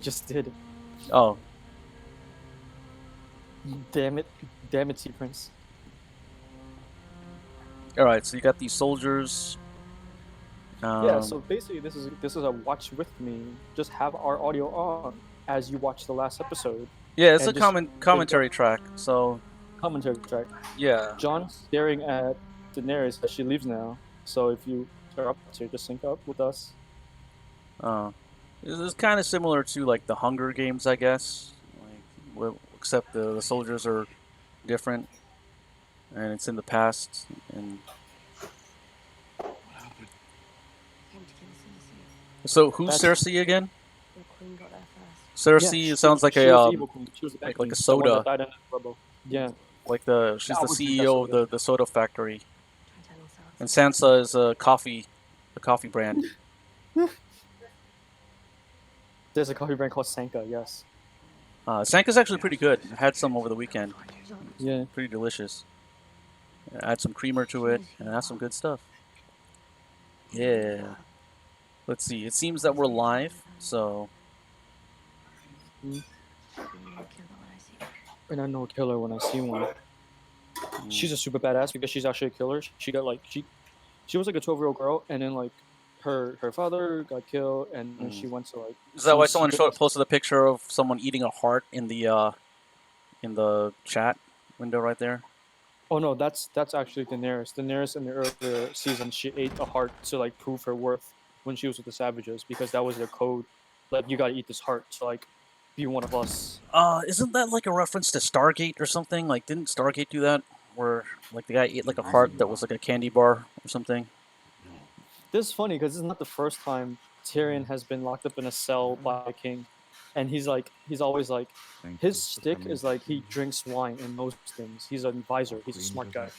Just did. Oh. Damn it. Damn it, Sea Prince. Alright, so you got these soldiers. Yeah, so basically this is a watch with me. Just have our audio on as you watch the last episode. Yeah, it's and a just commentary track, so... Commentary track. Yeah. John's staring at Daenerys as she leaves now. So if you are up to just sync up with us. This is kind of similar to, like, the Hunger Games, I guess. Like, except the soldiers are different. And it's in the past, and... So, who's Cersei again? The queen got there first. Cersei, Yeah, it sounds like she was the evil queen. She was the bad like queen. a The one that soda. died in the rubble. Yeah. Like she's I the would drink that CEO of soda. the soda factory. And Sansa is a coffee brand. There's a coffee brand called Sanka, yes. Sanka's actually pretty good. I had some over the weekend. Yeah. Pretty delicious. Add some creamer to it, and that's some good stuff. Yeah. Let's see. It seems that we're live, so... And I know a killer when I see one. She's a super badass because she's actually a killer. She got like she was like a 12-year-old girl, and then like her father got killed, and then she went to like. Is that why someone posted a picture of someone eating a heart in the chat window right there? Oh no, that's actually Daenerys. Daenerys in the earlier season, she ate a heart to like prove her worth when she was with the Savages, because that was their code. Like, you gotta eat this heart to like be one of us. Isn't that like a reference to Stargate or something? Like, didn't Stargate do that? Where like the guy ate like a heart that was like a candy bar or something? This is funny because this is not the first time Tyrion has been locked up in a cell by a king, and he's always like, his stick is like he drinks wine and knows things. He's an advisor. He's a smart guy.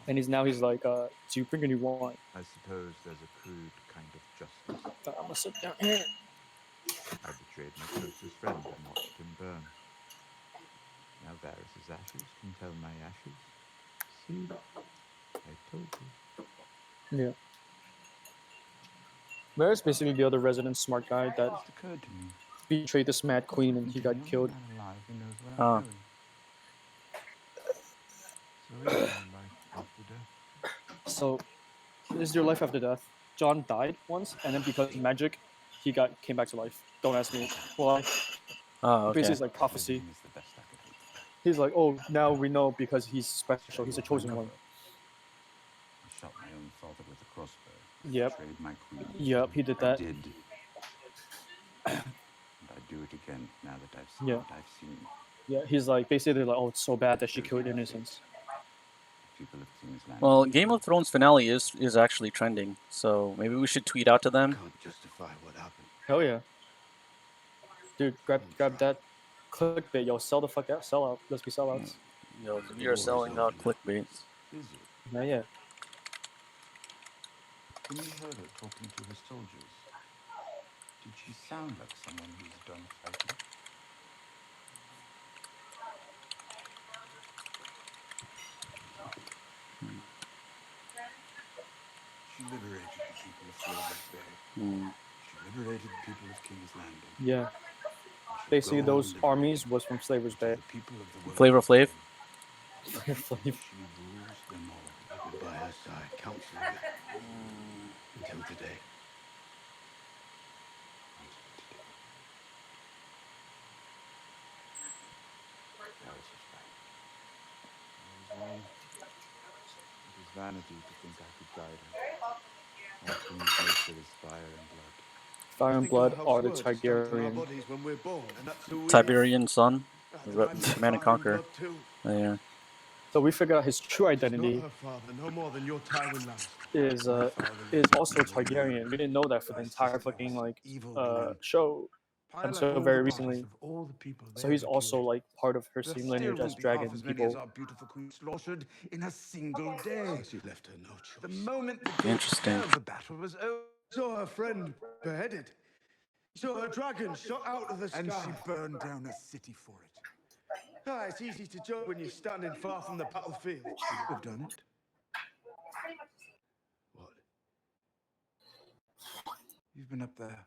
And he's like, do you bring any wine? I suppose there's a crude kind of justice. I'm gonna sit down here. I betrayed my closest friend and watched him burn. Now Varys' ashes can tell my ashes. See, I told you. Yeah. Varys basically the other resident smart guy that betrayed this mad queen and he got killed. So, is there life after death? Jon died once, and then because of magic, he came back to life. Don't ask me why. Oh, okay. Basically, it's like prophecy. He's like, oh, now we know because he's special. He's a chosen one. I shot my own father with a crossbow. Yep. Betrayed my queen. Yep, he did that. I did. And I'd do it again now that I've seen what I've seen. Yeah, he's like, basically they're like, oh, it's so bad that she killed innocents. Well, Game of Thrones finale is actually trending, so maybe we should tweet out to them. Can't justify what happened. Hell yeah. Dude, grab that clickbait, yo, sell the fuck out, sell out. Let's be sellouts. Yo, we are selling out clickbait. Yeah. When you heard her talking to her soldiers, did she sound like someone who's done fighting? She liberated the people of Flavor's Bay. She liberated the people of King's Landing. Yeah. Basically, those armies was from Slaver's Bay. Flavor Flav? Flavor Flav. She rules them all. I would by her side, counseling them. Until today. It was vanity to think I could guide her. All things nature is fire and blood. Fire and blood are the Targaryen. Tiberian son? Command and Conquer. Oh, yeah. So we figured out his true identity is also Targaryen. We didn't know that for the entire fucking like show until very recently. So he's also like part of her same lineage as dragon people. Our beautiful queen slaughtered in a single day. She left her no choice. The moment the Interesting. the battle was over, saw her friend beheaded. Saw her dragon shot out of the sky. And she burned down a city for it. Ah, it's easy to judge when you're standing far from the battlefield. Should have done it. What? You've been up there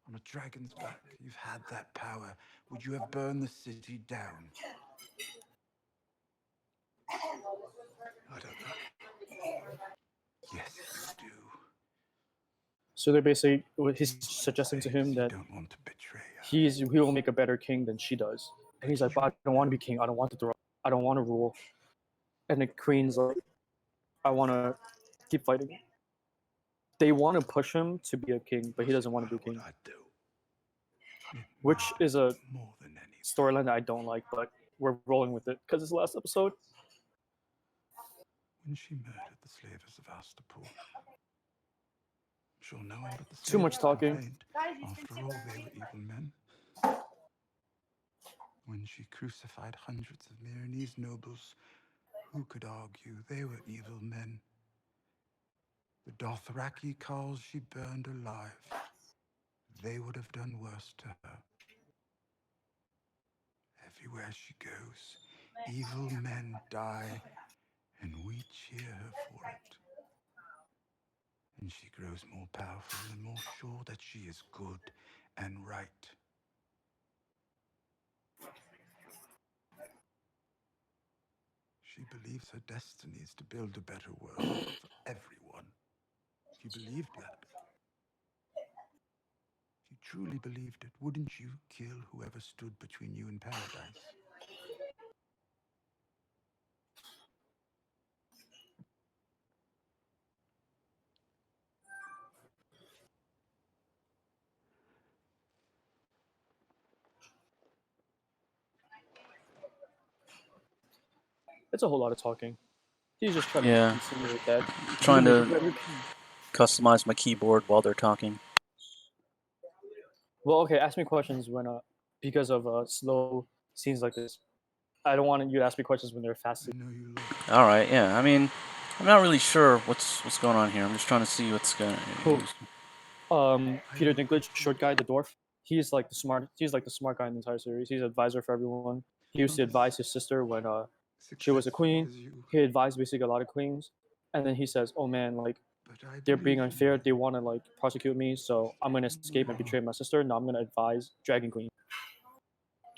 On a dragon's back, you've had that power. Would you have burned the city down? I don't know. Yes, you do. So they're basically, he's suggesting to him that You don't want to betray her. he will make a better king than she does. And he's like, but I don't want to be king. I don't want the throne. I don't want to rule. And the queen's like, I want to keep fighting. They want to push him to be a king, but he doesn't want to be a king. Which is a storyline that I don't like, but we're rolling with it because it's the last episode. When she murdered the slavers of Astapor, sure no one but the Too much talking. After all, they were evil men. When she crucified hundreds of Myronese nobles, who could argue they were evil men? The Dothraki Carls she burned alive. They would have done worse to her. Everywhere she goes, evil men die, and we cheer her for it. And she grows more powerful and more sure that she is good and right. She believes her destiny is to build a better world for everyone. If you believed that, if you truly believed it, wouldn't you kill whoever stood between you and paradise? It's a whole lot of talking. He's just trying Yeah. to insinuate that. Trying to customize my keyboard while they're talking. Well, okay, ask me questions when because of slow scenes like this. I don't want you to ask me questions when they're fast. All right, yeah. I mean, I'm not really sure what's going on here. I'm just trying to see what's going on. Cool. Peter Dinklage, short guy, the dwarf. He's like the smart guy in the entire series. He's an advisor for everyone. He used to advise his sister when she was a queen. He advised basically a lot of queens, and then he says, "Oh man, like they're being unfair. They want to like prosecute me, so I'm gonna escape and betray my sister. Now I'm gonna advise Dragon Queen."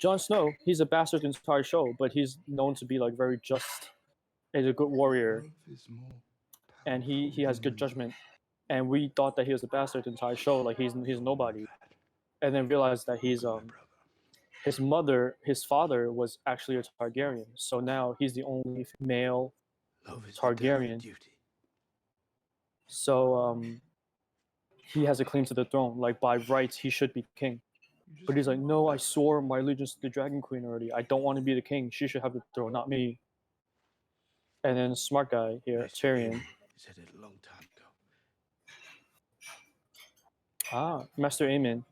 Jon Snow, he's a bastard the entire show, but he's known to be like very just. He's a good warrior, and he has good judgment. And we thought that he was a bastard the entire show, like he's nobody, and then realized that his father was actually a Targaryen. So now he's the only male Targaryen. So he has a claim to the throne. Like by rights, he should be king. But he's like, no, I swore my allegiance to the Dragon Queen already. I don't want to be the king. She should have the throne, not me. And then smart guy here, Tyrion. Said it a long time ago. Master Aemon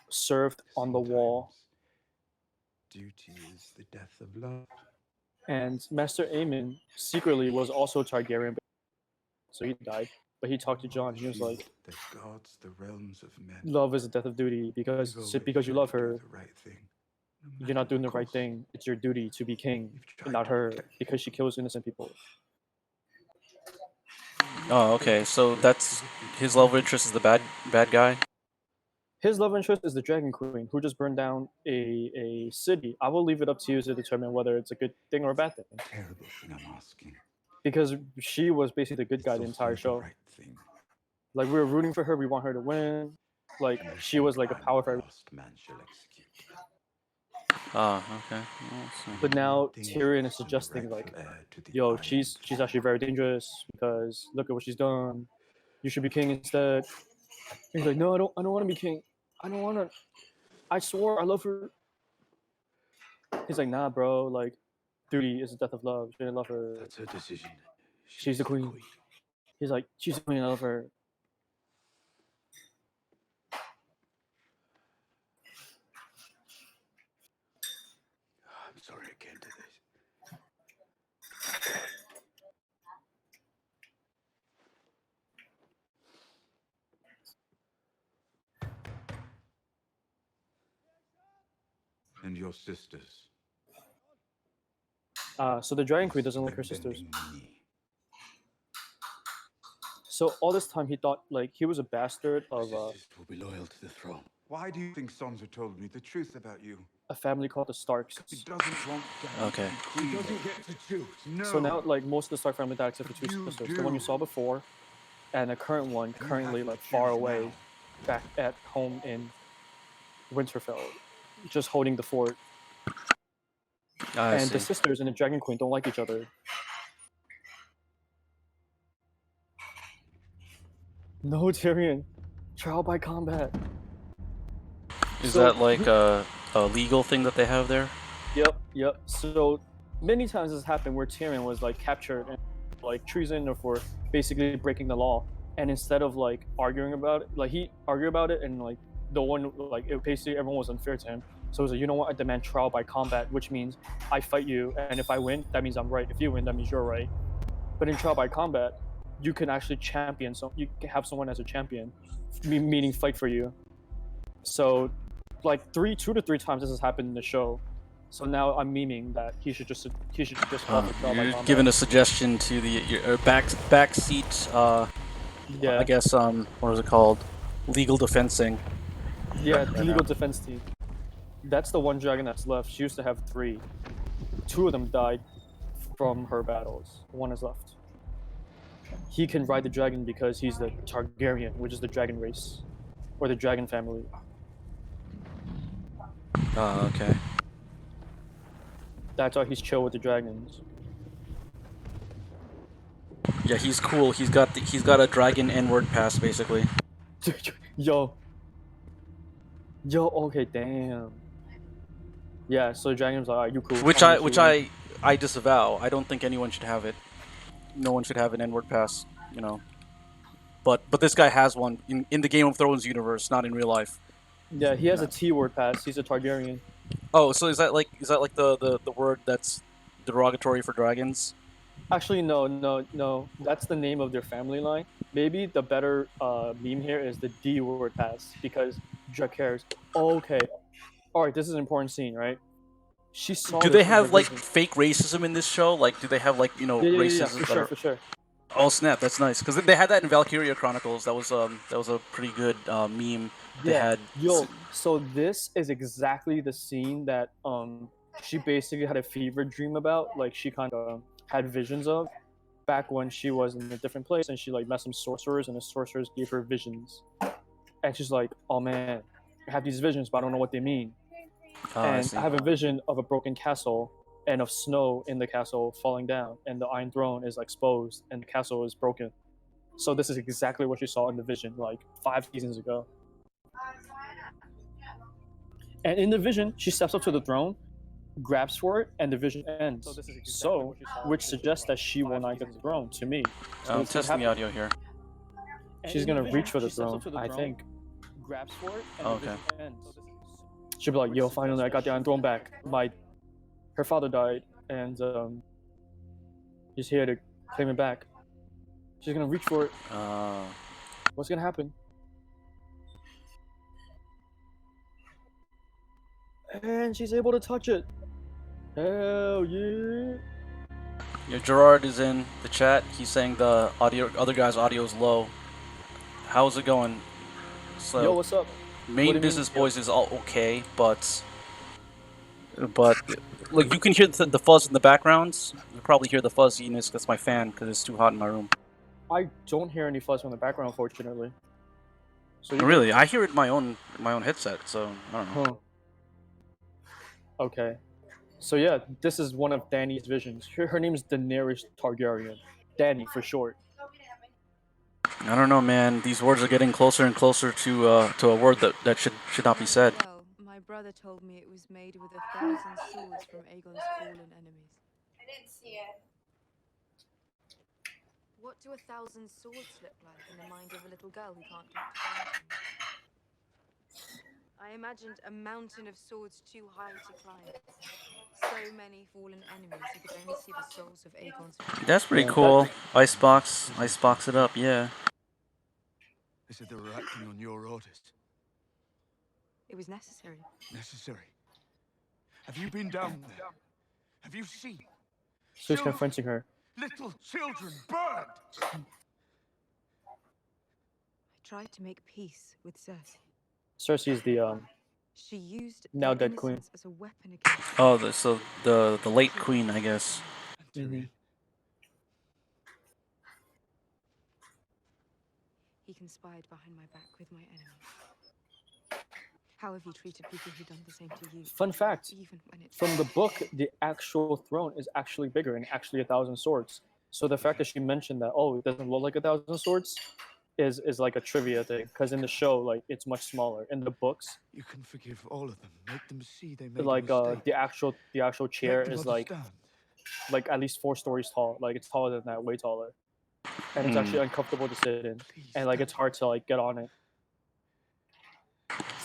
served on the wall. Duty is the death of love. And Master Aemon secretly was also Targaryen, so he died. But he talked to Jon. He was like, that guards the realms of men. Love is the death of duty because you love her. You're not doing the right thing. It's your duty to be king, and not her, because she kills innocent people. Oh, okay. So that's his love interest is the bad guy. His love interest is the Dragon Queen, who just burned down a city. I will leave it up to you to determine whether it's a good thing or a bad thing. Terrible thing I'm asking. Because she was basically the good guy the entire show. Right thing. Like we were rooting for her, we want her to win. Like she was like a power for everyone. Man shall execute. Oh, okay. But now Tyrion is suggesting like, yo, she's actually very dangerous because look at what she's done. You should be king instead. He's like, no, I don't want to be king. I don't want to. I swore I love her. He's like, nah, bro. Like, duty is the death of love. You didn't love her. That's her decision. She's the queen. He's like, she's the queen. I love her. I'm sorry I came to this. And your sisters. So the Dragon Queen doesn't like her sisters. So all this time he thought like he was a bastard of Sisters will be loyal to the throne. Why do you think Sansa told me the truth about you? a family called the Starks. He doesn't want Dany Okay. to be queen. He doesn't get to choose. No. So now like most of the Stark family died except for two You sisters. The one you do. saw before, and the current one currently have like to far choose away, now. back at home in Winterfell, just holding the fort. I And see. the sisters and the Dragon Queen don't like each other. No, Tyrion. Trial by combat. Is So that like a legal thing that they have there? Yep. So many times this happened where Tyrion was like captured and like treason or for basically breaking the law. And instead of like arguing about it, like he argued about it and like the one like it basically everyone was unfair to him. So he was like, you know what, I demand trial by combat, which means I fight you, and if I win, that means I'm right. If you win, that means you're right. But in trial by combat, you can actually champion, so you can have someone as a champion, meaning fight for you. So like 2 to 3 times this has happened in the show. So now I'm memeing that he should just call for trial by You're combat. giving a suggestion to the your back seat. Yeah. I guess what is it called? Legal defensing. Yeah, legal defense team. That's the one dragon that's left. She used to have 3. 2 of them died from her battles. 1 is left. He can ride the dragon because he's the Targaryen, which is the dragon race, or the dragon family. Oh, okay. That's why he's chill with the dragons. Yeah, he's cool. He's got a dragon N-word pass basically. Yo, okay, damn. Yeah, so the dragon's like, alright, you cool. Which I'm with you. I disavow. I don't think anyone should have it. No one should have an N-word pass, you know. But this guy has one in the Game of Thrones universe, not in real life. Yeah, he has a T-word pass. He's a Targaryen. Oh, so is that like the word that's derogatory for dragons? Actually, no. That's the name of their family line. Maybe the better meme here is the D-word pass because Dracarys. Okay, all right. This is an important scene, right? She saw. Do this they in her have like vision. fake racism in this show? Like, do they have like Yeah, racism? for sure. Oh snap, that's nice because they had that in Valkyria Chronicles. That was a pretty good meme. They had. So this is exactly the scene that she basically had a fever dream about. Like she kind of had visions of back when she was in a different place and she like met some sorcerers and the sorcerers gave her visions. And she's like, oh man, I have these visions but I don't know what they mean. And I have a vision of a broken castle and of snow in the castle falling down and the Iron Throne is exposed and the castle is broken. So this is exactly what she saw in the vision like 5 seasons ago. And in the vision, she steps up to the throne, grabs for it, and the vision ends. So, which suggests that she will not get the throne to me. So I'm testing the audio here. She's gonna reach for the throne, I think. Grabs for it, and the vision ends. She'll be like, yo, finally I got the Iron Throne back. Her father died, and he's here to claim it back. She's gonna reach for it. What's gonna happen? And she's able to touch it. Hell yeah! Yeah, Gerard is in the chat. He's saying the other guy's audio is low. How's it going? So, yo, what's up? Main Business Boys is all okay, but like you can hear the fuzz in the backgrounds. You probably hear the fuzziness. That's my fan because it's too hot in my room. I don't hear any fuzz from the background, unfortunately. So really, I hear it in my own headset. So I don't know. Huh. Okay. So yeah, this is one of Dany's visions. Her name is Daenerys Targaryen. Dany for short. I don't know, man. These words are getting closer and closer to a word that should not be said. Well, my brother told me it was made with 1,000 swords from Aegon's fallen enemies. I didn't see it. What do 1,000 swords look like in the mind of a little girl who can't talk to anything? I imagined a mountain of swords too high to climb. So many fallen enemies who could only see the souls of Aegon's family. That's pretty cool. Icebox it up, yeah. They said they were acting on your orders. It was necessary. Necessary. Have you been down there? Have you seen? So he's confronting her. Little children burned. tried to make peace with Cersei. Cersei is the She used now their dead queen. innocence as a weapon against him. Oh, so the late queen, I guess. Tyrion. He conspired behind my back with my enemies. How have you treated people who've done the same to you? Fun fact, Even when it's from the book, the actual throne is actually bigger and actually 1,000 swords. So the fact that she mentioned that, oh, it doesn't look like 1,000 swords, is like a trivia thing. Because in the show, like it's much smaller. In the books, You can forgive all of them. Make them see they made like a mistake. the actual chair Let them is like understand. at least 4 stories tall. Like it's taller than that, way taller. And it's actually uncomfortable to sit in, Please, and like it's hard to like get on it.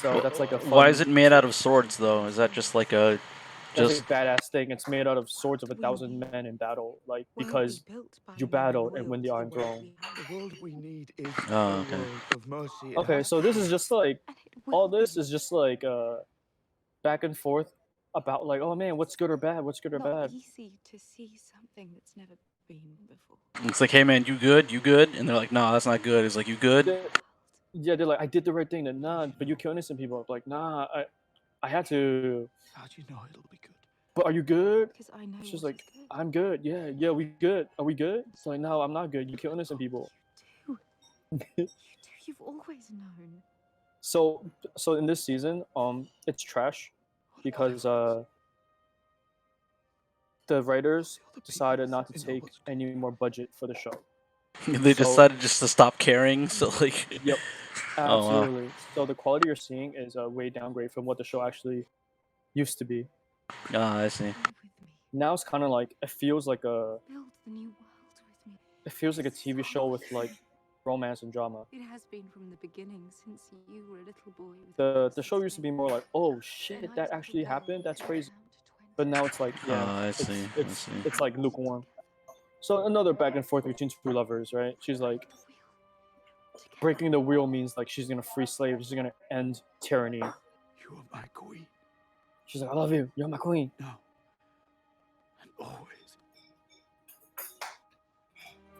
So that's like a fun. Why is it made out of swords, though? Is that just like a That's a badass thing. It's made out of swords of 1,000 men in battle, like because you battle and win the Iron Throne. The world we need is Oh, a okay. world of mercy. It Okay, has so to this be. is just like And it will all this be. is just like back and forth about like, oh man, what's good or bad? What's good or Not bad? easy to see something that's never been before. It's like, hey man, you good? You good? And they're like, no, that's not good. It's like, you good? Yeah, they're like, I did the right thing. Then nah, but you kill innocent people. I'm like, nah, I had to. How do you know it'll be good? But are you good? Because I know She's what like, is good. I'm good. Yeah, we good. Are we good? It's like, no, I'm not good. You kill innocent people. You do. You've always known. So in this season, it's trash because the writers decided not to take any more budget for the show. They So- decided just to stop caring. So like, Yep, Oh, wow. absolutely. So the quality you're seeing is a way downgrade from what the show actually used to be. I see. Come with me. Now it's kind of like it feels like Build the new world with me. a TV show with like romance and drama. It has been from the beginning since you were a little boy. With The voices show used to be more like, oh shit, that actually happened. That's crazy. But now it's like, yeah, I see. I it's see. it's like lukewarm. So another back and forth between two lovers, right? She's like, breaking the wheel means like she's gonna free slaves. She's gonna end tyranny. You are my queen. She's like, I love you. You're my queen. Now. And always.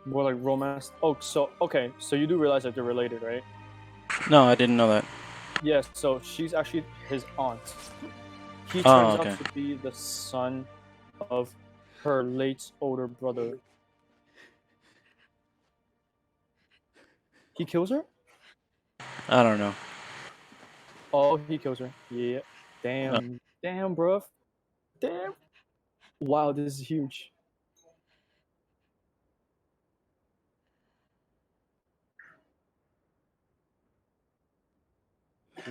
More like romance. Oh, so okay. So you do realize that they're related, right? No, I didn't know that. Yes. So she's actually his aunt. He Oh, turns okay. out to be the son of her late older brother. He kills her? I don't know. Oh, he kills her. Yeah. Damn. Damn, bruv. Damn. Wow, this is huge.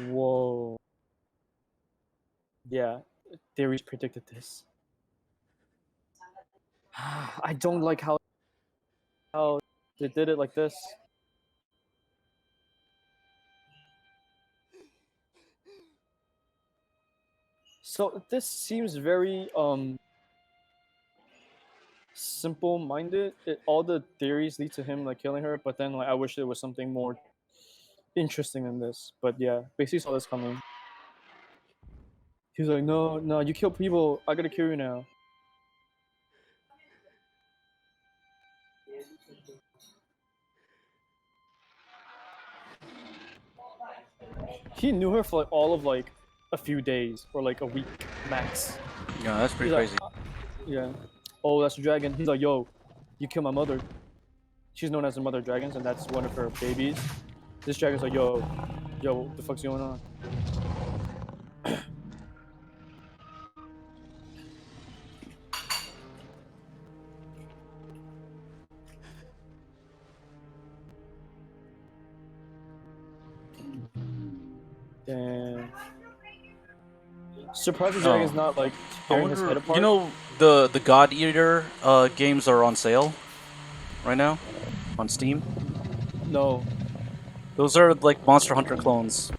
Whoa. Yeah, theories predicted this. I don't like how they did it like this. So this seems very simple-minded. All the theories lead to him like killing her, but then like I wish there was something more interesting than this. But yeah, basically saw this coming. He's like, no, you kill people. I gotta kill you now. He knew her for like all of like a few days or like a week max. Yeah, that's pretty He's crazy. like, yeah. Oh, that's the dragon. He's like, yo, you killed my mother. She's known as the mother of dragons, and that's one of her babies. This dragon's like, yo, what the fuck's going on? Damn. Surprised the dragon's not like I tearing his head wonder. apart. You know, the God Eater games are on sale right now on Steam. No. Those are like Monster Hunter clones.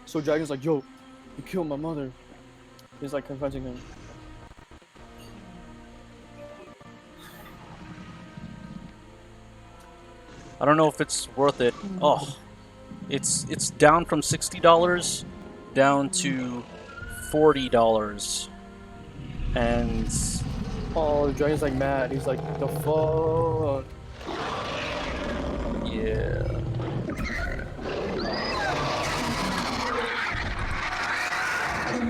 So dragon's like, yo, you killed my mother. He's like confronting him. I don't know if it's worth it. Oh, it's down from $60 down to $40, and Oh, the dragon's like mad. He's like, the fuck. Yeah.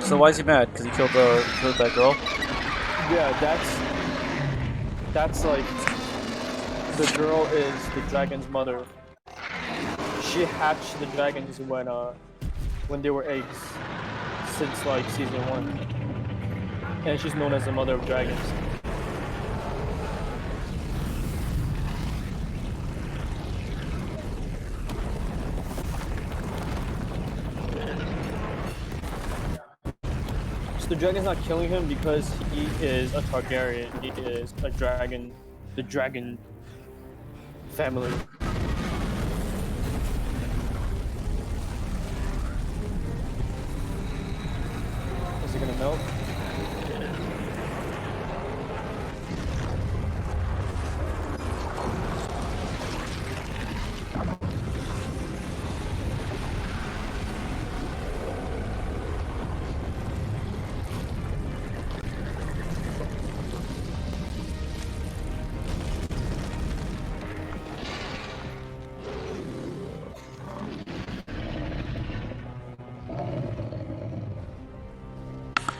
So why is he mad? Because he killed that girl? Yeah, that's like the girl is the dragon's mother. She hatched the dragons when they were eggs since like season 1, and she's known as the mother of dragons. So the dragon's not killing him because he is a Targaryen. He is a dragon, the dragon family. Is it gonna melt?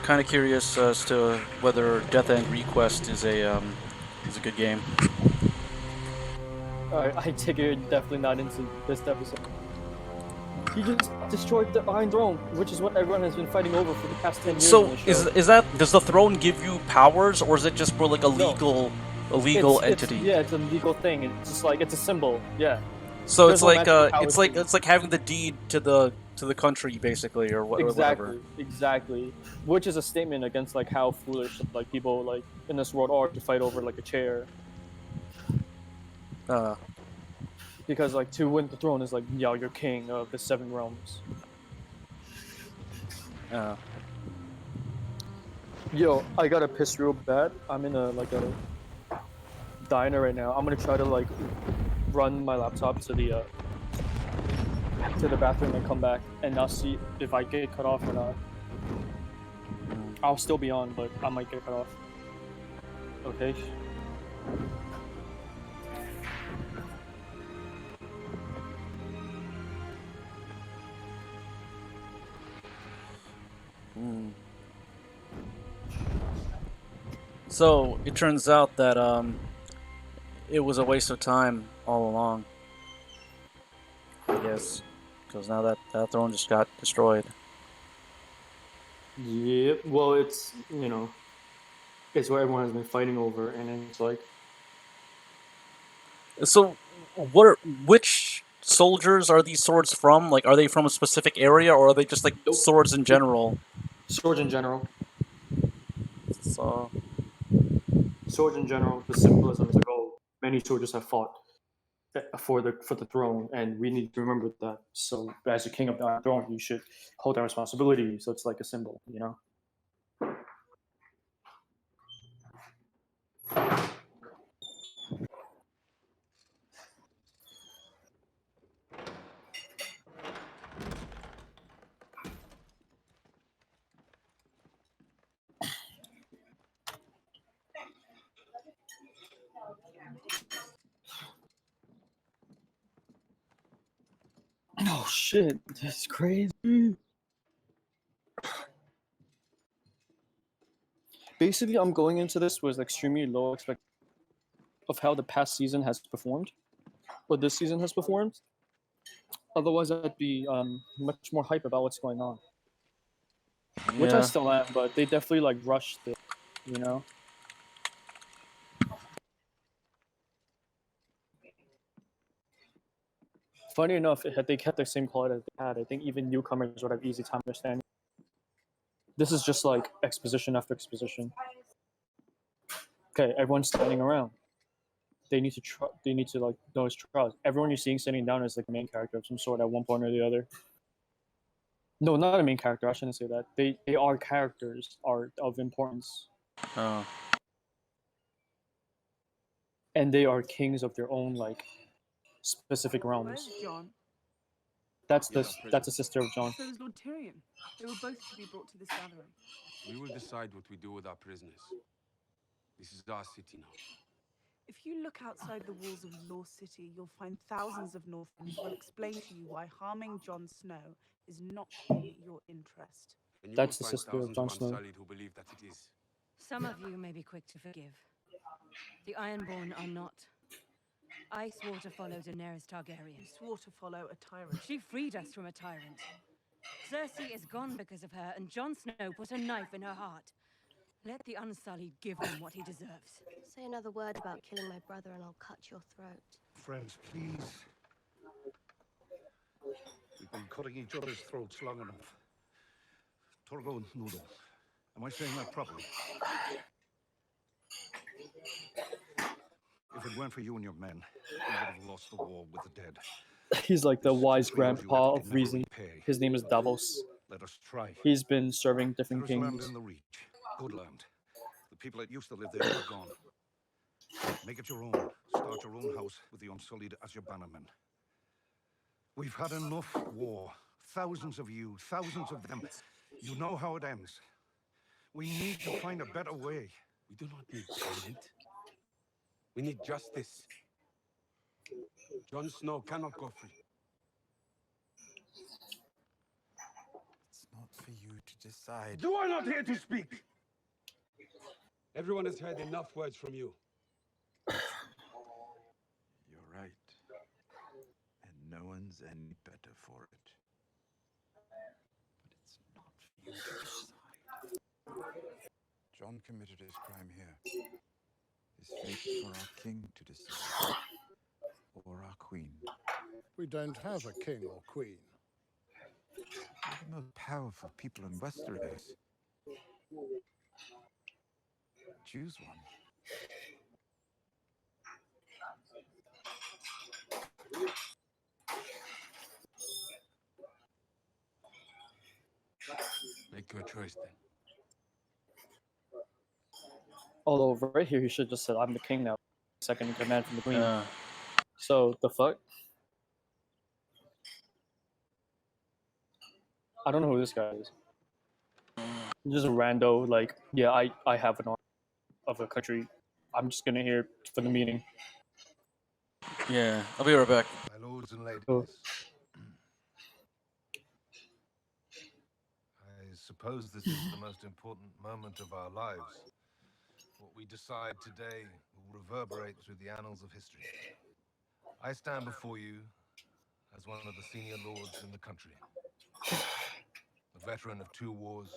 Kind of curious as to whether Death and Request is a good game. Alright, I take it you're definitely not into this episode. He just destroyed the Iron Throne, which is what everyone has been fighting over for the past 10 years. So in the show. does the throne give you powers, or is it just for like a legal entity? Yeah, it's a legal thing. It's just like it's a symbol. Yeah. So There's it's like having the deed to the country basically, or whatever. Exactly. Which is a statement against like how foolish like people like in this world are to fight over like a chair. Because like to win the throne is like, yeah, you're king of the 7 realms. Yo, I gotta piss real bad. I'm in a diner right now. I'm gonna try to like run my laptop to the bathroom and come back, and I'll see if I get cut off or not. I'll still be on, but I might get cut off. Okay. So it turns out that it was a waste of time all along. I guess, because now that throne just got destroyed. Yeah. Well, it's it's what everyone has been fighting over, and then it's like. So, which soldiers are these swords from? Like, are they from a specific area, or are they just like swords in general? Swords in general. So, Swords in general. The symbolism is like, oh, many soldiers have fought for the throne, and we need to remember that. So, as a king of the throne, you should hold that responsibility. So it's like a symbol, Oh shit, that's crazy. Basically, I'm going into this with extremely low expectations of how the past season has performed, or this season has performed. Otherwise, I'd be much more hype about what's going on. yeah. Which I still am, but they definitely like rushed it, Funny enough, had they kept the same quality as they had, I think even newcomers would have easy time understanding. This is just like exposition after exposition. Okay, everyone's standing around. They need to like know his trust. Everyone you're seeing sitting down is like a main character of some sort at one point or the other. No, not a main character. I shouldn't say that. They are characters, are of importance. Oh. And they are kings of their own like specific realms. Where's John? That's the sister of John. So is Lord Tyrion. They were both to be brought to this gathering. We will decide what we do with our prisoners. This is our city now. If you look outside the walls of your city, you'll find thousands of Northmen who will explain to you why harming Jon Snow is not in your interest. And you will That's the find sister of thousands Jon of Snow. Unsullied who believe that it is. Some of you may be quick to forgive. The Ironborn are not. I swore to follow Daenerys Targaryen. You swore to follow a tyrant. She freed us from a tyrant. Cersei is gone because of her, and Jon Snow put a knife in her heart. Let the Unsullied give him what he deserves. Say another word about killing my brother and I'll cut your throat. Friends, please. We've been cutting each other's throats long enough. Torgo Noodle. Am I saying that properly? If it weren't for you and your men, we would have lost the war with the dead. He's like the This wise failure grandpa you of never reason. repay. His name is Davos. Let us try. He's been serving different There is land kings. in the Reach. Good land. The people that used to live there are gone. Make it your own. Start your own house with the Unsullied as your bannermen. We've had enough war. Thousands of you, thousands of them. You know how it ends. We need to find a better way. We do not need payment. We need justice. Jon Snow cannot go free. It's not for you to decide. You are not here to speak! Everyone has heard enough words from you. You're right. And no one's any better for it. But it's not for you to decide. Jon committed his crime here. His fate is for our king to decide. Or our queen. We don't have a king or queen. We're the most powerful people in Westeros. Choose one. Make your choice then. Although right here he should just said, "I'm the king now." Second in command from the queen. Yeah. So the fuck? I don't know who this guy is. Just a rando, like, yeah, I have an army of a country. I'm just gonna here for the meeting. Yeah, I'll be right back. My lords and ladies, Oh. I suppose this is the most important moment of our lives. What we decide today will reverberate through the annals of history. I stand before you as one of the senior lords in the country, a veteran of 2 wars,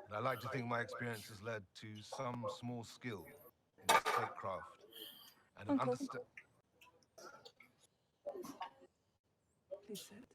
and I like to think my experience has led to some small skill in statecraft and an understanding. Please sit.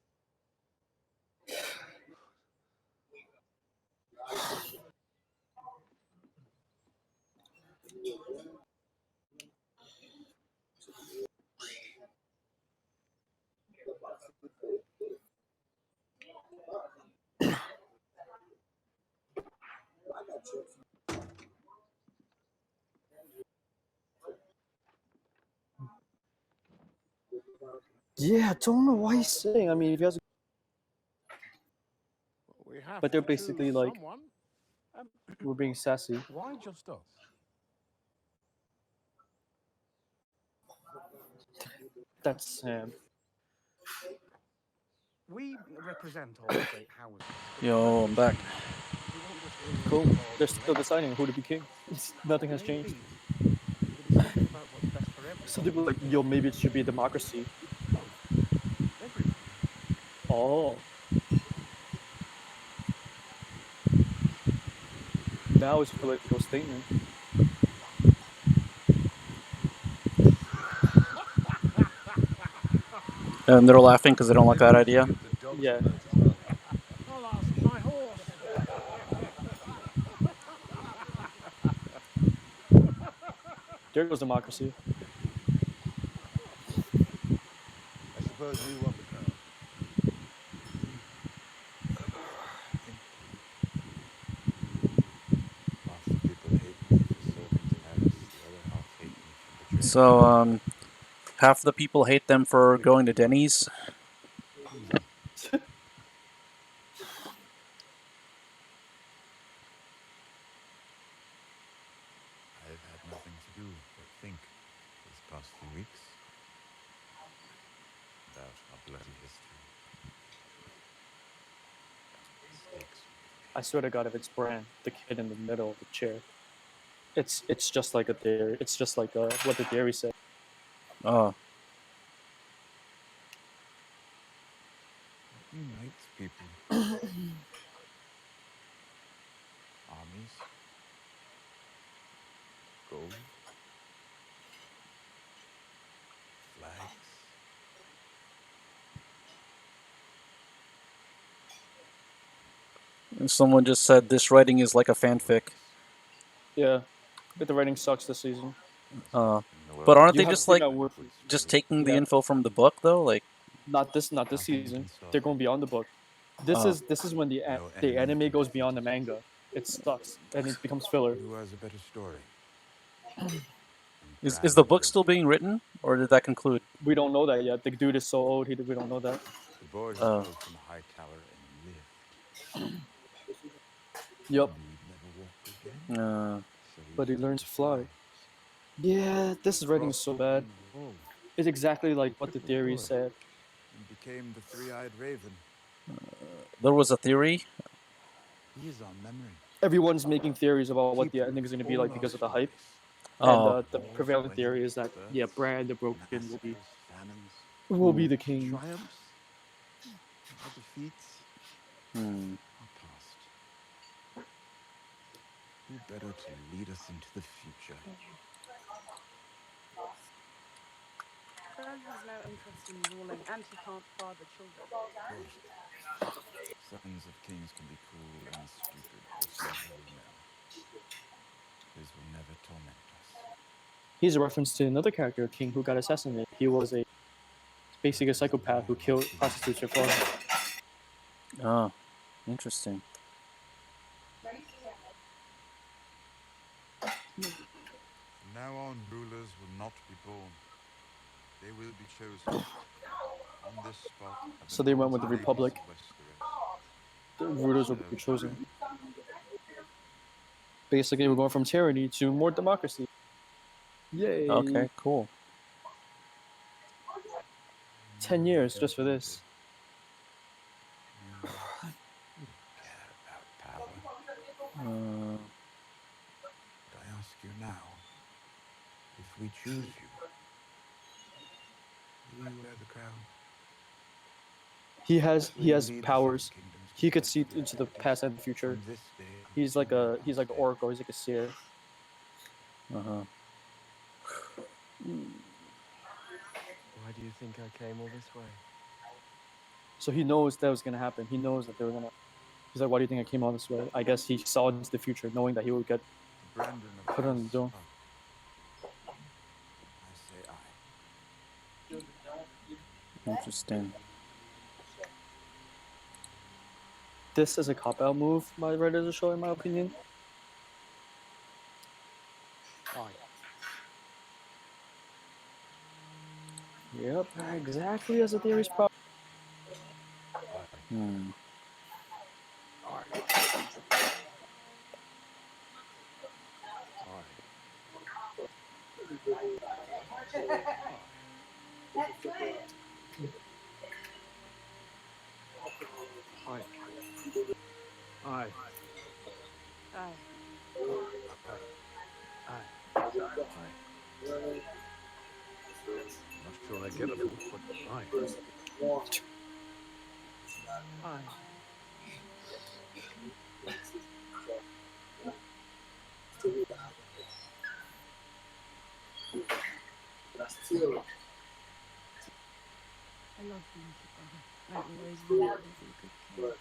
Yeah, I don't know why he's saying. I mean, if he has a... We have But they're to basically choose like, someone. we're being sassy. Why just us? That's Sam. We represent all the great houses. Yo, I'm back. Cool. They're still deciding who to be king. Nothing has changed. So they were like, yo, maybe it should be a democracy. Oh. Now it's a political statement. And they're laughing because they don't like that idea. Yeah. Alas, my horse. There goes democracy. I suppose we want the crown. Half the people hate me for serving Daenerys, the other half hate me for betraying So, half the people hate them for going to Denny's. about our bloody history. Sticks. I swear to God, if it's Bran, the kid in the middle of the chair, it's just like a theory. It's just like what the theory said. Oh. What unites people? Armies? Gold? Flags? And someone just said this writing is like a fanfic. Yeah, but the writing sucks this season. But aren't You they have just to like think that just taking the Yeah. info from the book though? Like Not this season. They're going beyond the book. This Oh. is when the anime goes beyond the manga. It sucks and it becomes filler. Who has a better story? Is the book still being written, or did that conclude? We don't know that yet. The dude is so old. We don't know that. The boy who fell from a high tower and lived. Yup. He'd never walk again. But he learns to fly. Yeah, this writing is so bad. It's exactly like what the theory said. And became the three-eyed raven. There was a theory. He is our memory. Everyone's making theories about what the ending is going to be like because of the hype. Oh. And the prevailing theory is that Bran the Broken will be the king. Triumphs, our defeats, our past. Who better to lead us into the future? Bran has no interest in ruling, and he can't father children. Sons of kings can be cruel and stupid, as you well know. His will never torment us. He's a reference to another character, a king who got assassinated. He was basically a psychopath who killed prostitutes for fun. Oh, interesting. From now on, rulers will not be born. They will be chosen. On this spot. So they went with the Republic. The rulers will be chosen. Basically, we're going from tyranny to more democracy. Yay! Okay, cool. 10 years just for this. But I ask you now, if we choose you, will you wear the crown? He has powers. He could see into the past and the future. He's like an oracle. He's like a seer. Uh-huh. Why do you think I came all this way? So he knows that was gonna happen. He knows that they were gonna. He's like, why do you think I came all this way? I guess he saw into the future, knowing that he would get put on the door. I say aye. Interesting. This is a cop-out move by the writers of the show, in my opinion. Yep, exactly as the theory's problem. Not sure I get it, but aye. I love being your brother. I always knew you would be a good king. But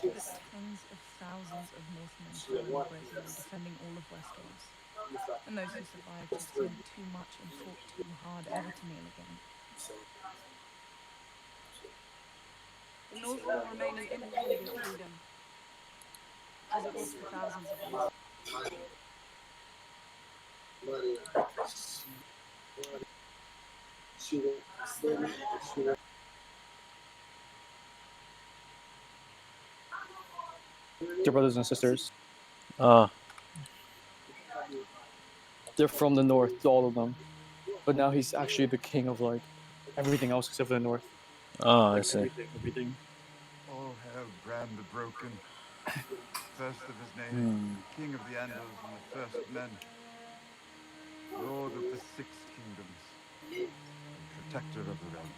tens of thousands of Northmen fell bravely, defending all of Westeros. And those who survived have seen too much and fought too hard ever to kneel again. The North will remain an independent kingdom, as it was for thousands of years. They're brothers and sisters. They're from the north, all of them. But now he's actually the king of like Everything else except for the north. Oh, I Like see. everything. All hail Bran the Broken, first of his name, king of the Andals and the first men, lord of the 6 kingdoms, and protector of the realm.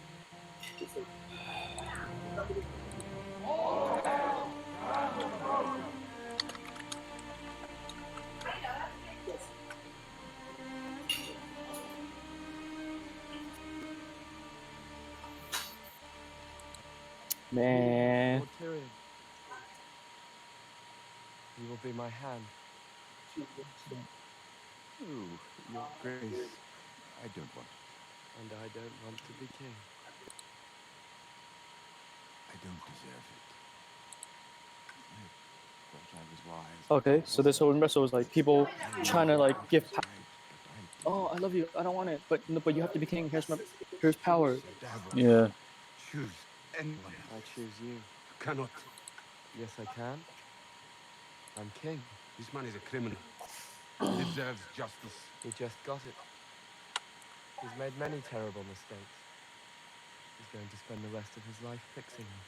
Man. Lord Tyrion, you will be my hand. Oh, your grace, I don't want it. And I don't want to be king. I don't deserve it. I thought I was wise. Okay, so this whole mess was like people I trying know to like what give. was right, but I Oh, I didn't. love you. I don't want it, but no, but you have to be king. Here's power. Sir Davros, Yeah. choose anyone I else. choose you. You cannot. Yes, I can. I'm king. This man is a criminal. He deserves justice. He just got it. He's made many terrible mistakes. He's going to spend the rest of his life fixing them.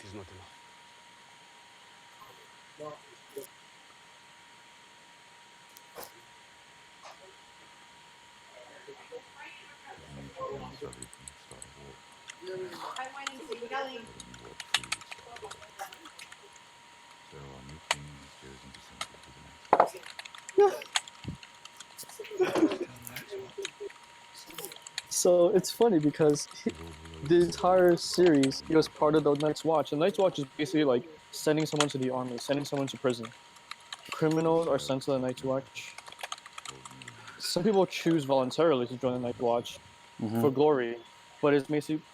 It is not enough. If you need to be unsullied and start a war, let him walk free would start a war. So our new king has chosen to send you to the Night's Watch. Tell Night's Watch. So it's funny because the entire series he was part of the Night's Watch. The Night's Watch is basically like sending someone to the army, sending someone to prison. Criminals are sent to the Night's Watch. Some people choose voluntarily to join the Night's Watch for glory, but it's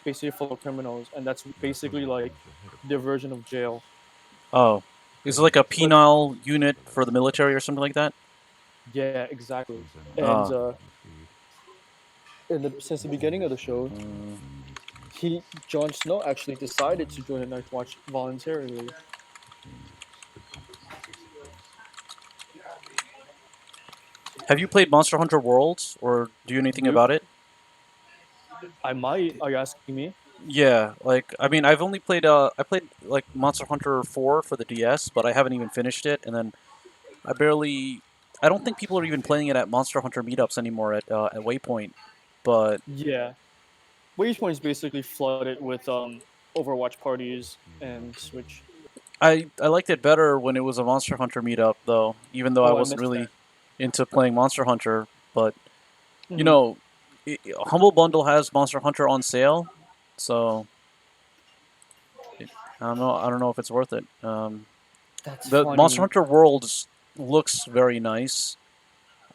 basically full of criminals, and that's basically like their version of jail. Oh, is it like a penal unit for the military or something like that? Yeah, exactly. And Ah. since the beginning of the show, Jon Snow actually decided to join the Night's Watch voluntarily. Have you played Monster Hunter Worlds or do you know anything Nope. about it? I might. Are you asking me? Yeah, like I mean, I've only played I played like Monster Hunter 4 for the DS, but I haven't even finished it. And then I don't think people are even playing it at Monster Hunter meetups anymore at Waypoint. But Yeah. Waypoint is basically flooded with Overwatch parties and Switch. I liked it better when it was a Monster Hunter meetup, though. Even though I Oh, I wasn't missed really that. into playing Monster Hunter, but you Mhm. know, Humble Bundle has Monster Hunter on sale, so I don't know. I don't know if it's worth it. That's The Monster funny. Hunter Worlds looks very nice.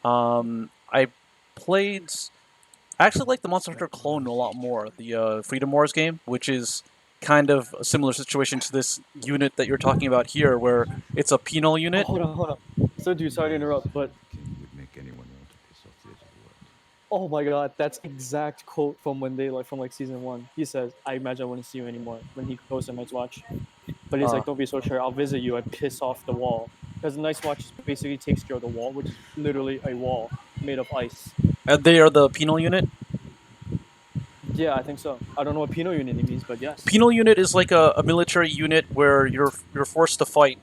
I played. I actually like the Monster Hunter clone a lot more. The Freedom Wars game, which is kind of a similar situation to this unit that you're talking about here, where it's a penal Oh, unit. hold on. So, dude, sorry to interrupt, but King would make anyone want to piss off the edge of the world. oh my god, that's exact quote from when they from season 1. He says, "I imagine I wouldn't see you anymore." When he goes to Night's Watch, but he's like, "Don't be so sure. I'll visit you and piss off the wall." Because the Night's Watch basically takes care of the wall, which is literally a wall made of ice. They are the penal unit. Yeah, I think so. I don't know what penal unity means, but yes. Penal unit is like a military unit where you're forced to fight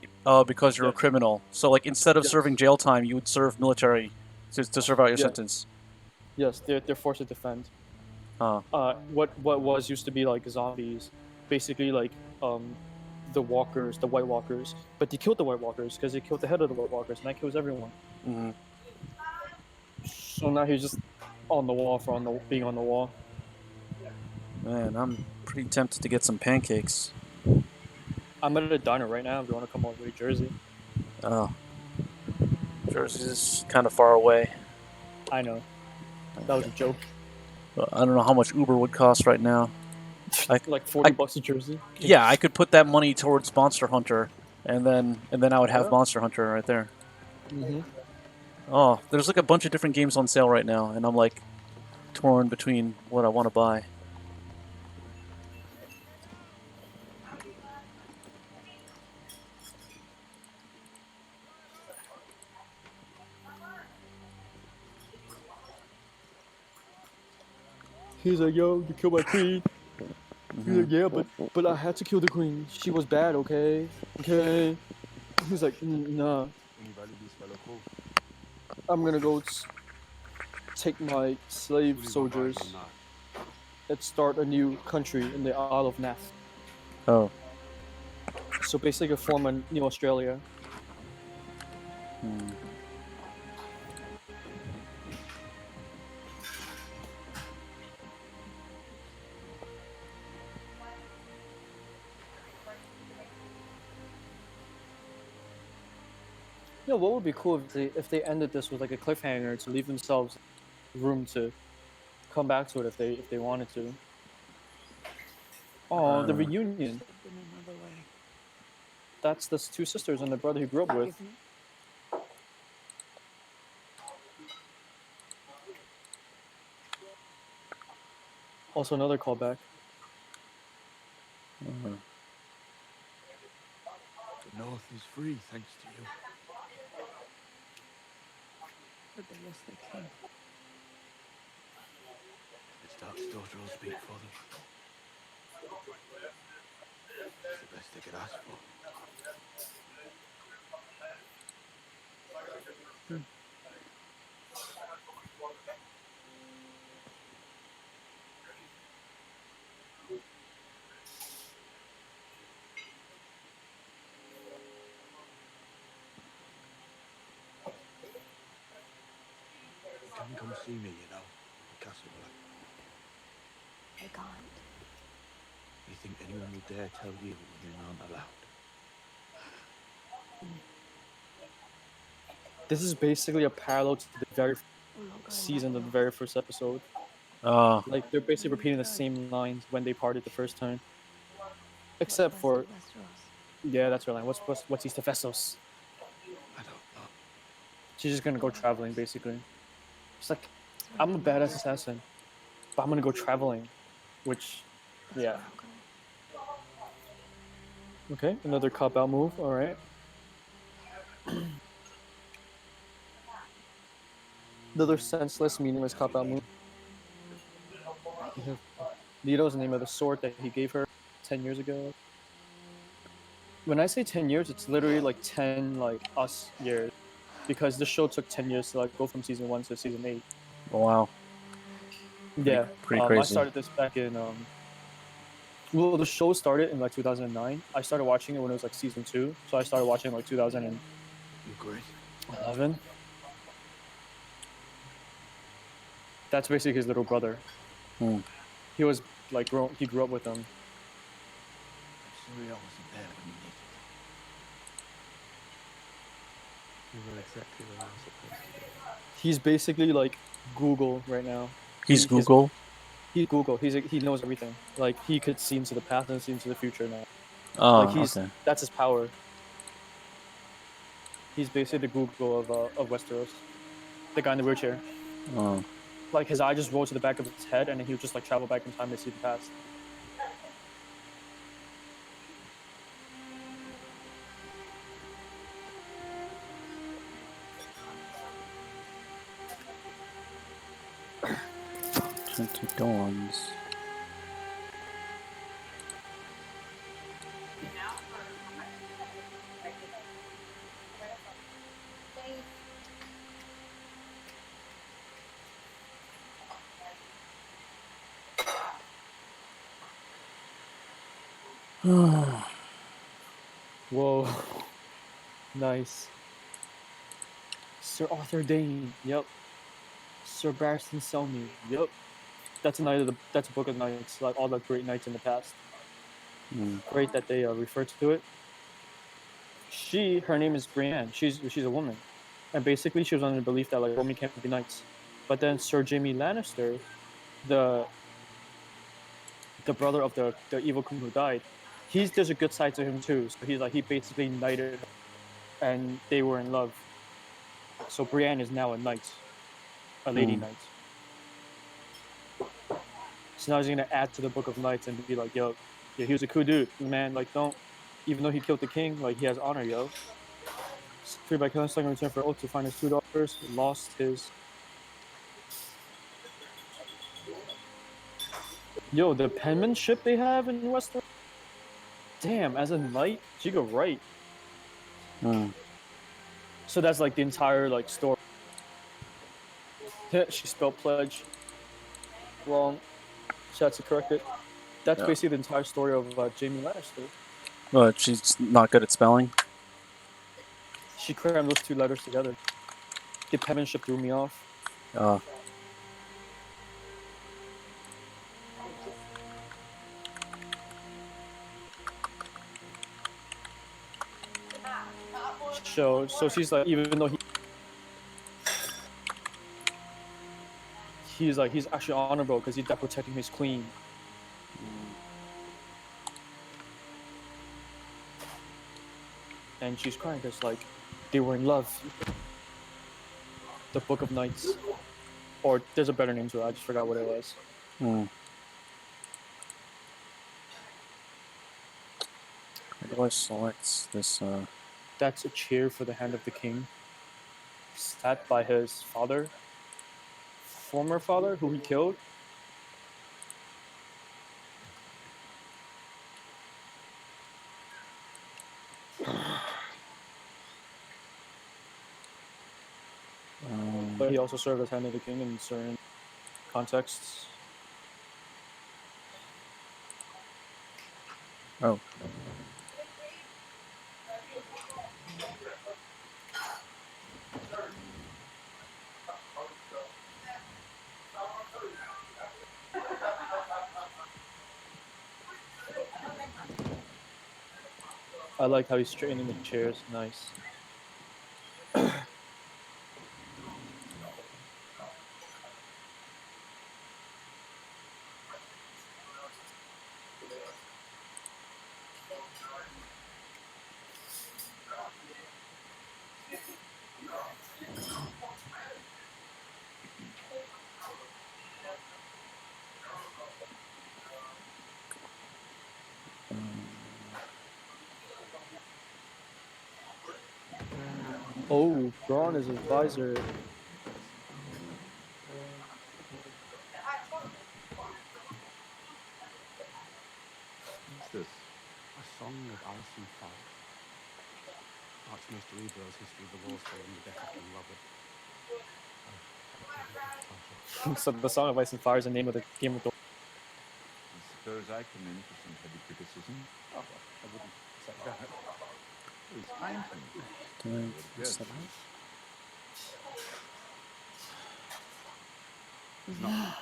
because you're a Yes. criminal. So like instead of Yes. serving jail time, you would serve military to serve out your Yeah. sentence. Yes, they're forced to defend. Huh. What was used to be like zombies, basically like the walkers, the White Walkers, but they killed the White Walkers because they killed the head of the White Walkers, and that kills everyone. Mm-hmm. So now he's just on the wall for being on the wall. Man, I'm pretty tempted to get some pancakes. I'm at a diner right now. If you want to come all the way to Jersey, Oh, Jersey's kind of far away. I know. That was a joke. I don't know how much Uber would cost right now. Like $40 a Jersey. Yeah, I could put that money towards Monster Hunter, and then I would have Yeah. Monster Hunter right there. Mm-hmm. Oh, there's like a bunch of different games on sale right now, and I'm like torn between what I want to buy. He's like, yo, you killed my queen. He's like, yeah, but I had to kill the queen. She was bad, okay? Okay. He's like, nah. I'm gonna go take my slave soldiers and start a new country in the Isle of Nath. Oh. So basically form a new Australia. Yeah, what would be cool if they ended this with like a cliffhanger to leave themselves room to come back to it if they wanted to. Oh, the reunion. That's the two sisters and the brother he grew up with. Also another callback. The North is free thanks to you. But they lost their king. The Stark's daughter will speak for them. It's the best they could ask for. You can come see me, you know, in Castle Black. I can't. You think anyone will dare tell you women aren't allowed? This is basically a parallel to the very season of the very first episode. Like they're basically repeating the same lines when they parted the first time. Except for yeah, that's her line. What's east of Essos? I don't know. She's just gonna go traveling basically. She's like, I'm a badass assassin, but I'm gonna go traveling, which, yeah. Okay, another cop out move. All right. Another senseless, meaningless cop out move. Leto's the name of the sword that he gave her 10 years ago. When I say 10 years, it's literally like 10 like us years, because the show took 10 years to like go from season 1 to season 8. Oh, wow. Yeah, Pretty crazy. I started this back in well, the show started in like 2009. I started watching it when it was like season 2, so I started watching like 2011. That's basically his little brother. He was like he grew up with him. I'm sorry I wasn't there when you needed it. You were exactly where you were supposed to be. He's basically like Google right now. He's Google? He's Google. He knows everything. Like he could see into the past and see into the future now. Oh, like okay. That's his power. He's basically the Google of Westeros. The guy in the wheelchair. Oh. Like his eye just rolled to the back of his head, and then he would just like travel back in time to see the past. Dawns. Whoa. Nice. Sir Arthur Dane. Yep. Sir Barristan Selmy. Yep. That's that's a book of knights, like all the great knights in the past. Great that they referred to it. Her name is Brienne. She's a woman, and basically she was under the belief that like women can't be knights. But then Sir Jaime Lannister, the brother of the evil queen who died, there's a good side to him too. So he basically knighted her, and they were in love. So Brienne is now a knight, a lady knight. So now he's gonna add to the Book of Knights and be like, yo, yeah, he was a cool dude, man. Like, even though he killed the king, like he has honor, yo. Free by killing Slug in return for oath to find his 2 daughters, lost his. Yo, the penmanship they have in Westeros. Damn, as a knight, she could write. So that's like the entire like story. She spelled pledge wrong. She had to correct it. That's basically the entire story of Jaime Lannister. But she's not good at spelling. She crammed those two letters together. The penmanship threw me off. So she's like, even though he's actually honorable because he's protecting his queen. And she's crying because like they were in love. The Book of Knights, or there's a better name to it. I just forgot what it was. How do I select this? That's a chair for the hand of the king, sat by his father, former father, who he killed. But he also served as hand of the king in certain contexts. Oh. I like how he's straightening the chairs. Nice. Oh, Braun is advisor. What's this? A song of ice and fire. Archmaester Eberle's history of the Warsfall and the death of King Robert. So the Song of Ice and Fire is the name of the Game of Thrones. I suppose I come in for some heavy criticism. Oh, I wouldn't say that. It's fine to me. Yes. It's not.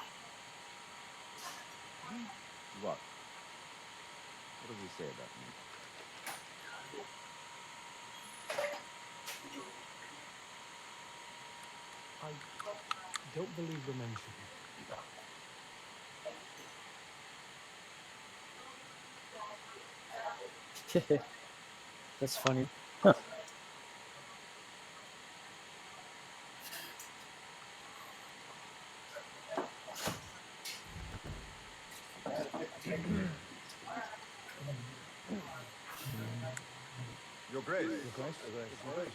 What? What does he say about me? I don't believe you're mentioned. That's funny. Your Grace. Your Grace. Your Grace.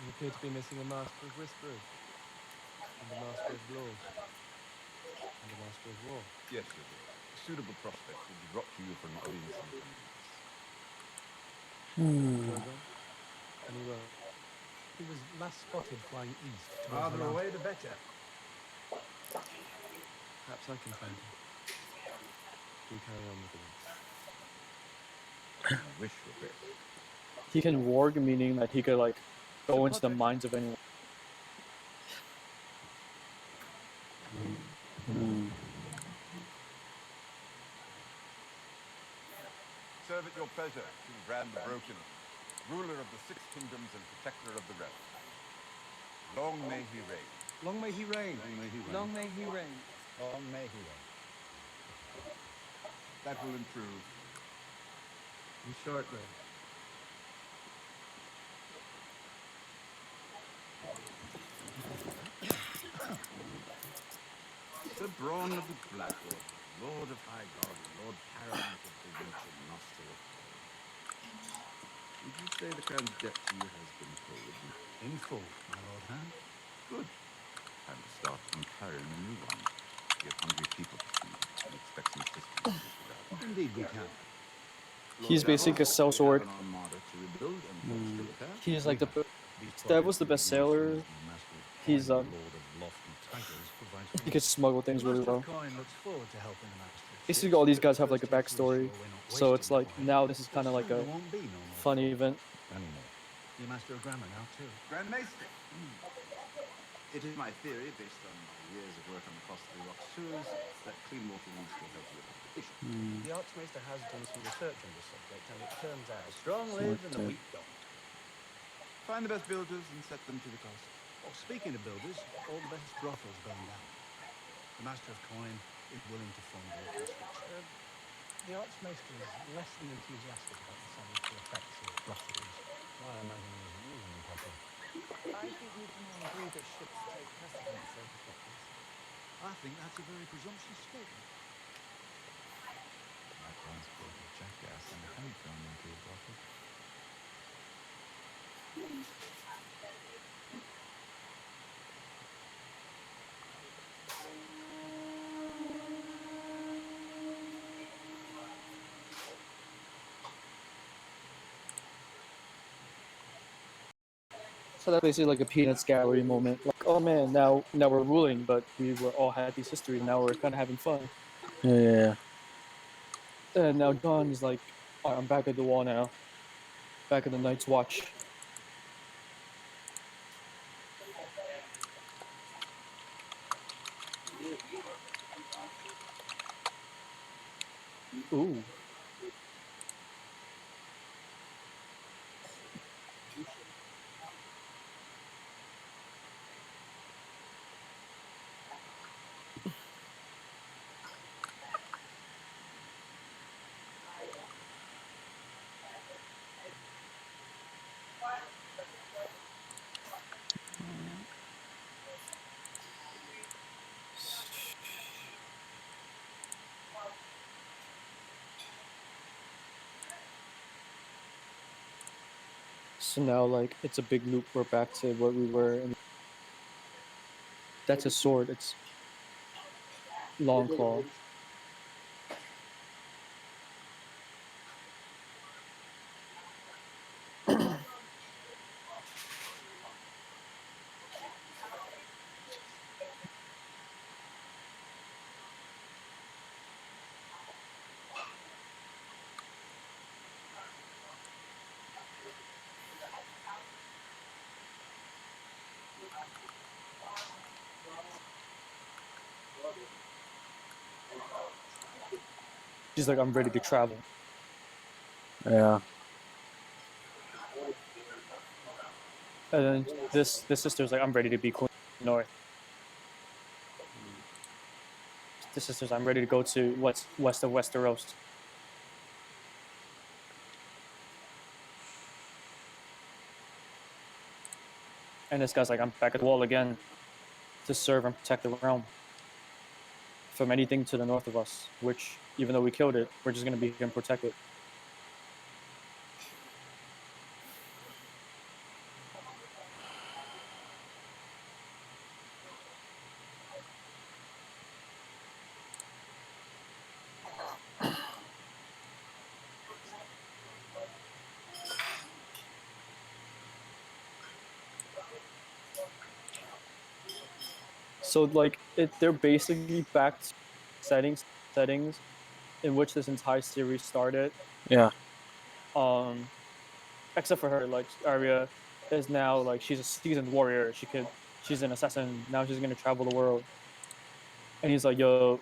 You appear to be missing a Master of Whisperers, and a Master of Laws, and a Master of War. Yes, Your Grace. A suitable prospect will be brought to you for an audience in coming weeks. Drogo? Any word? He was last spotted flying east towards Farther the away, the better. Perhaps I can find him. Do carry on with the rest. I wish, Your Grace. He can warg, meaning that he could like go into the minds of anyone. Serve it your pleasure, King Bran the Broken, ruler of the Six Kingdoms and protector of the realm. Long may he reign. Long may he reign. Long may he reign. Long may he reign. Long may he reign. That will improve. In short, though. the brawn of the Black Lord, Lord of High God, Lord Paramount of the Reach and Master of Coin. Would you say the Crown's debt to you has been paid? In full, my lord. Huh? Good. Time to start incurring a new one. We have hungry people to feed and expect some assistance in this regard. Indeed we can. He's basically a sellsword. We have an armada to rebuild and forts to repair. He's like These that was projects the will best begin as soon sailor. as the Master of He's Coin, Lord of lofty titles, provides he funds. could smuggle things really Master of well. Coin looks forward to helping the Master of Basically, Ships, all these but guys have like first a he has to backstory, ensure we're not so wasting it's like coin. now this is But kind of like soon a there won't be no more fun coin event. anymore. You're Master of Grammar now too. Grand Maester. It is my theory, based on my years of work on the costly rock sewers, that clean water leads to a healthier population. The Archmaester has done some research on this subject, and it turns out the strong live and the weak don't. Find the best builders and set them to the task. Oh, speaking of builders, all the best brothels burned down. The Master of Coin is willing to fund all construction. The Archmaester is less than enthusiastic about the sanitary effects of brothels. I imagine he isn't using them properly. I think we can all agree that ships take precedence over brothels. I think that's a very presumptuous statement. Might once brought a jackass and a honeycomb into a brothel. So that's basically like a Peanuts gallery moment. Like, oh man, now we're ruling, but we were all had these histories. Now we're kind of having fun. Yeah. And now John is like, all right, I'm back at the wall now. Back at the Night's Watch. Ooh. So now, like, it's a big loop. We're back to where we were. And that's a sword. It's long claw. She's like, I'm ready to travel. Yeah. And then this sister's like, I'm ready to be Queen of the North. This sister's, I'm ready to go to west of Westeros. And this guy's like, I'm back at the wall again to serve and protect the realm from anything to the north of us, which, even though we killed it, we're just going to be here and protect it. So, like, they're basically back to settings in which this entire series started. Yeah. Except for her, like, Arya is now, like, she's a seasoned warrior. She's an assassin. Now she's gonna travel the world. And he's like, yo.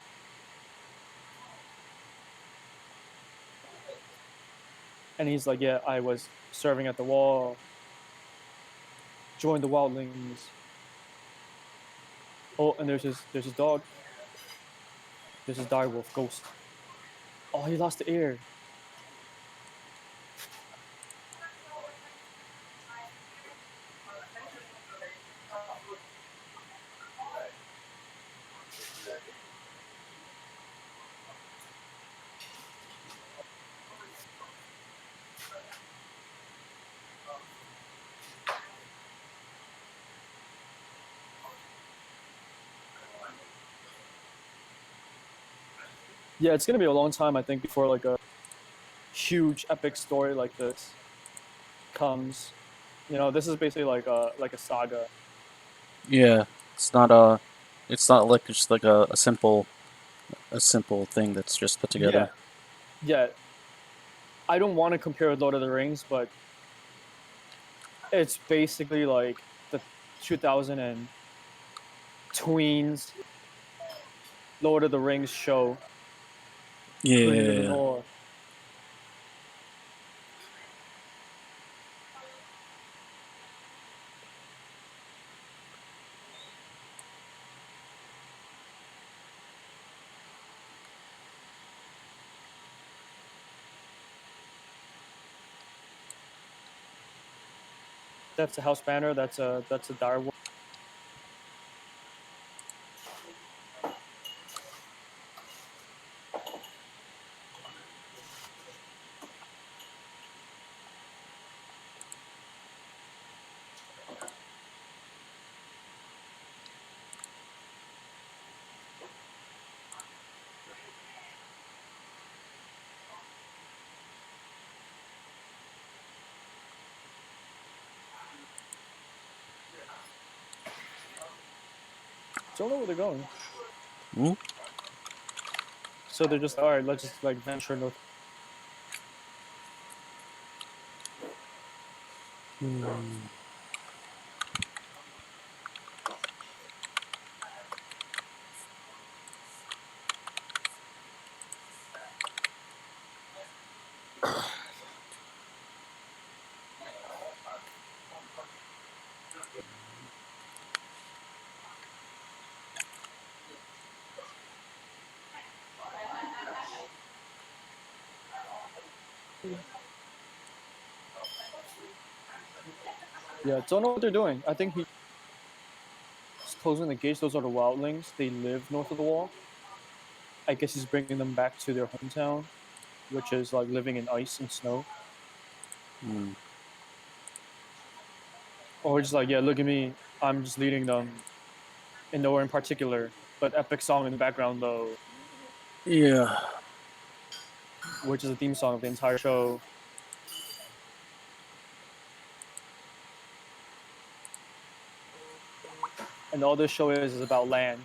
And he's like, yeah, I was serving at the wall. Joined the wildlings. Oh, and there's his dog. There's his direwolf, Ghost. Oh, he lost the ear. Yeah, it's gonna be a long time, I think, before like a huge epic story like this comes. You know, this is basically like a saga. Yeah, it's not like just like a simple thing that's just put together. Yeah. I don't want to compare with Lord of the Rings, but it's basically like the 2000 and tweens Lord of the Rings show. Ring of the Yeah. North. That's a house banner. That's a dire wolf. Don't know where they're going. Hmm? So they're just all right. Let's just like venture north. Yeah, don't know what they're doing. I think he's closing the gates. Those are the wildlings. They live north of the wall. I guess he's bringing them back to their hometown, which is like living in ice and snow. Mm. Or just like, yeah, look at me. I'm just leading them in nowhere in particular, but epic song in the background though, Yeah. which is the theme song of the entire show. And all this show is about land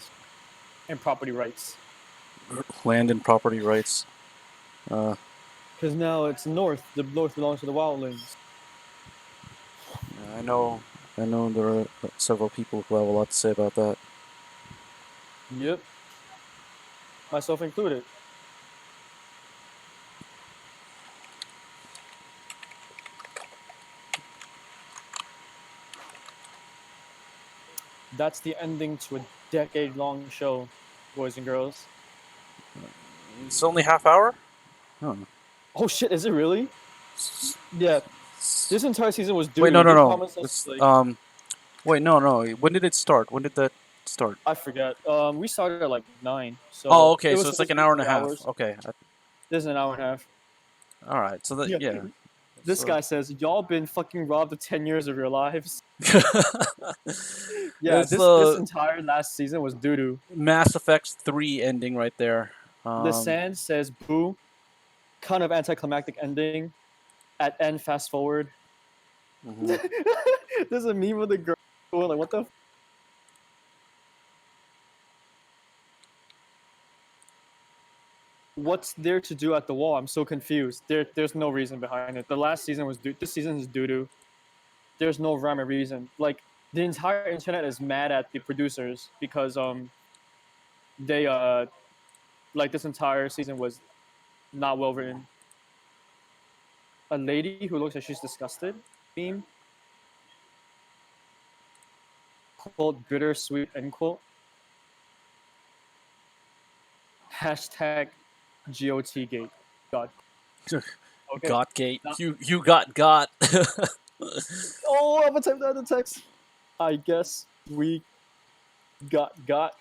and property rights. Land and property rights. Because now it's north. The north belongs to the wildlings. I know there are several people who have a lot to say about that. Yep. Myself included. That's the ending to a decade-long show, boys and girls. It's only half hour? Huh. Oh shit, is it really? Yeah. This entire season was doo-doo. Wait, no. They promised us, It's, like, wait, no. When did it start? When did that start? I forget. We started at like 9, so Oh, okay. it was So it's like supposed an to be hour and a 3 half. hours. Okay. This is an hour and a half. All right. So that yeah. This So- guy says, y'all been fucking robbed of 10 years of your lives. Yeah, It's this entire last season was doo-doo. Mass Effect 3 ending right there. The Sand says, boo. Kind of anticlimactic ending. At end, fast forward. Mhm. There's a meme of the girl like, what the f-? What's there to do at the wall? I'm so confused. There's no reason behind it. The last season was this season is doo-doo. There's no rhyme or reason. Like, the entire internet is mad at the producers because they like this entire season was not well written. A lady who looks like she's disgusted meme. Quote bittersweet end quote. Hashtag GOT gate. God. Okay. Got gate. Now- You got. Oh, I'm gonna type that in the text. I guess we got.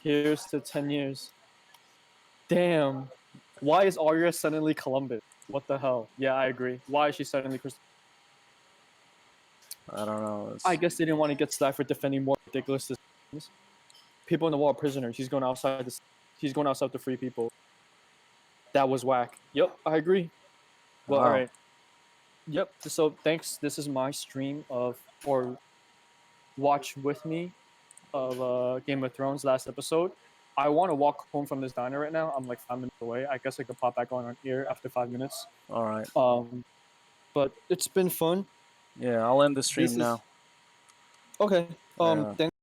Here's to 10 years. Damn. Why is Arya suddenly Columbus? What the hell? Yeah, I agree. Why is she suddenly Christopher? I don't know. I guess they didn't want to get slapped for defending more ridiculous decisions. people in the wall are prisoners. He's going outside. He's going outside to free people. That was whack. Yep, I agree. Well, all right. Yep. So thanks. This is my stream of or watch with me of Game of Thrones last episode. I want to walk home from this diner right now. I'm like 5 minutes away. I guess I could pop back on here after 5 minutes. All right. But it's been fun. Yeah, I'll end the stream now. Okay. Thanks.